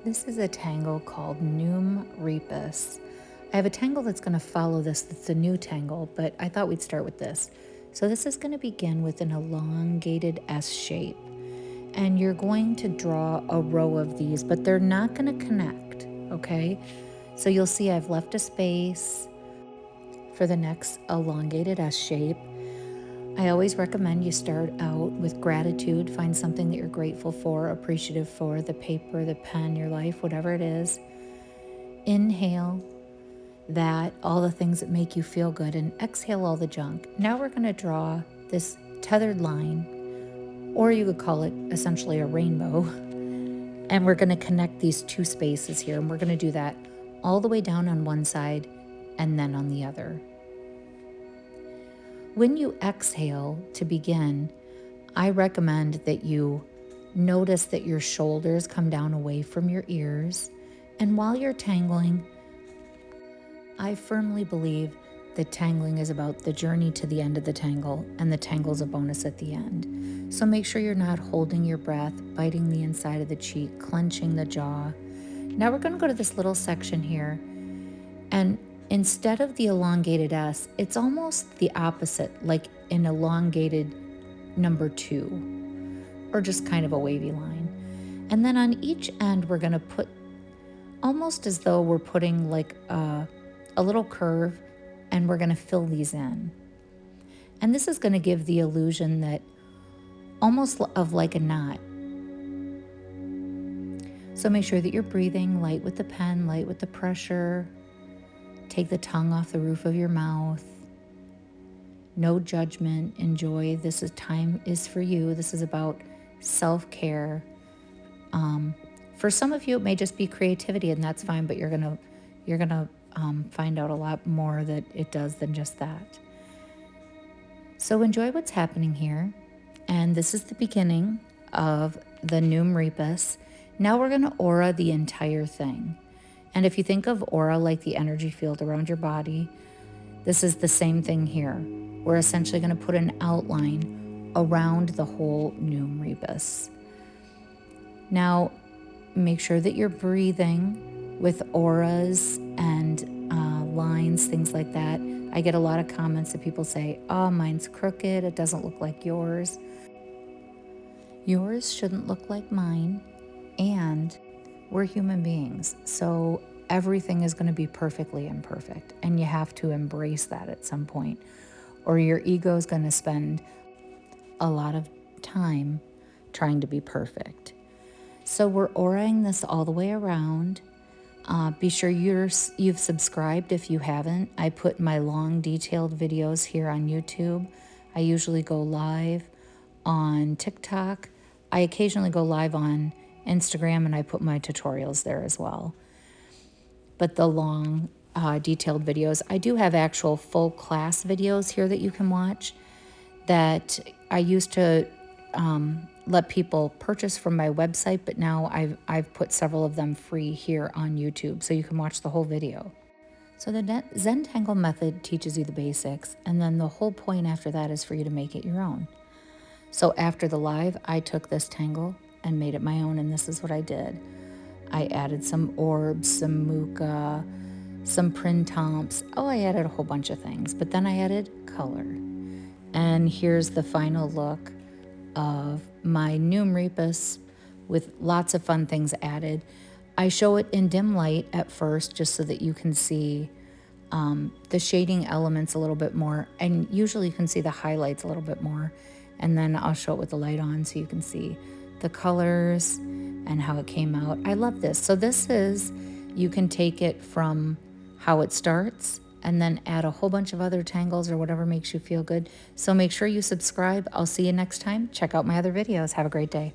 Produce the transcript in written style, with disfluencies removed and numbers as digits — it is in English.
This is a tangle called Noom Repus. I have a tangle that's going to follow this that's a new tangle, but I thought we'd start with this. So this is going to begin with an elongated S shape. And you're going to draw a row of these, but they're not going to connect, okay? So you'll see I've left a space for the next elongated S shape. I always recommend you start out with gratitude. Find something that you're grateful for, appreciative for, the paper, the pen, your life, whatever it is. Inhale that, all the things that make you feel good, and exhale all the junk. Now we're going to draw this tethered line, or you could call it essentially a rainbow. And we're going to connect these two spaces here, and we're going to do that all the way down on one side and then on the other. When you exhale to begin, I recommend that you notice that your shoulders come down away from your ears. And while you're tangling, I firmly believe that tangling is about the journey to the end of the tangle, and the tangle's a bonus at the end. So make sure you're not holding your breath, biting the inside of the cheek, clenching the jaw. Now we're going to go to this little section here, and instead of the elongated S, it's almost the opposite, like an elongated number 2, or just kind of a wavy line. And then on each end, we're going to put almost as though we're putting like a little curve, and we're going to fill these in. And this is going to give the illusion that almost of like a knot. So make sure that you're breathing light with the pen, light with the pressure. Take the tongue off the roof of your mouth. No judgment. Enjoy. This is time is for you. This is about self-care. For some of you, it may just be creativity, and that's fine. But you're gonna find out a lot more that it does than just that. So enjoy what's happening here. And this is the beginning of the Noom Repus. Now we're gonna aura the entire thing. And if you think of aura like the energy field around your body, this is the same thing here. We're essentially going to put an outline around the whole Noom Repus. Now, make sure that you're breathing with auras and lines, things like that. I get a lot of comments that people say, oh, mine's crooked, it doesn't look like yours. Yours shouldn't look like mine, and we're human beings, so everything is going to be perfectly imperfect, and you have to embrace that at some point, or your ego is going to spend a lot of time trying to be perfect. So we're auraing this all the way around. Be sure you've subscribed if you haven't. I put my long, detailed videos here on YouTube. I usually go live on TikTok. I occasionally go live on Instagram, and I put my tutorials there as well. But the long, detailed videos, I do have actual full class videos here that you can watch that I used to let people purchase from my website, but now I've put several of them free here on YouTube, so you can watch the whole video. So the Zentangle method teaches you the basics, and then the whole point after that is for you to make it your own. So after the live, I took this tangle and made it my own, and this is what I did. I added some orbs, some muka, some printemps. Oh, I added a whole bunch of things, but then I added color. And here's the final look of my Noom Repus with lots of fun things added. I show it in dim light at first just so that you can see the shading elements a little bit more, and usually you can see the highlights a little bit more, and then I'll show it with the light on so you can see the colors and how it came out. I love this. So this is, you can take it from how it starts and then add a whole bunch of other tangles or whatever makes you feel good. So make sure you subscribe. I'll see you next time. Check out my other videos. Have a great day.